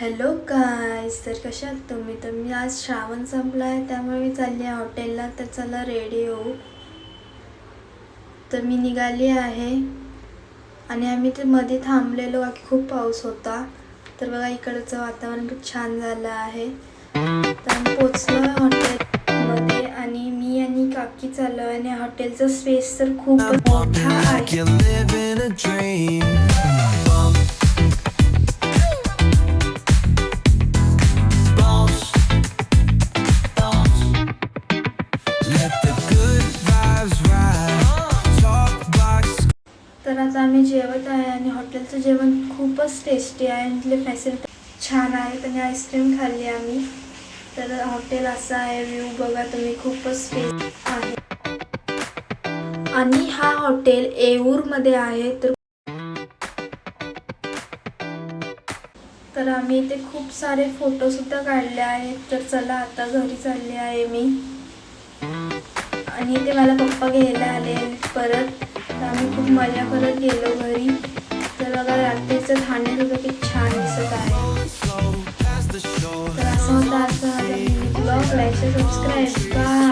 Hello guys, तर कशा आहात तुम्ही? तर मी आज श्रावण संपला आहे त्यामुळे मी चालली आहे हॉटेलला. तर चला रेडी होऊ. तर मी निघाली आहे आणि आम्ही ते मध्ये थांबलेलो की खूप पाऊस होता. तर बघा इकडचं वातावरण खूप छान झालं आहे. तर आम्ही पोचलो हॉटेलमध्ये आणि मी आणि काकी चाललो आणि हॉटेलचा स्पेस तर खूप मोठा आहे. तर आता आम्ही जेवत आहे आणि हॉटेलचं जेवण खूपच टेस्टी आहे आणि इथले फॅसिलिटी छान आहेत आणि आईस्क्रीम खाल्ली आम्ही. तर हॉटेल असं आहे, व्ह्यू बघा तुम्ही, खूपच स्पेस आहे आणि हा हॉटेल येऊरमध्ये आहे. तर आम्ही इथे खूप सारे फोटोसुद्धा काढले आहेत. तर चला आता घरी चालले आहे मी आणि इथे मला पप्पा घ्यायला आले परत. तर आम्ही खूप मजा करत गेलो घरी. तर बघा रात्रीचं ठाणे सुद्धा किती छान दिसत आहे. तर असं होतं आजचा माझा ब्लॉग. Like subscribe. बाय.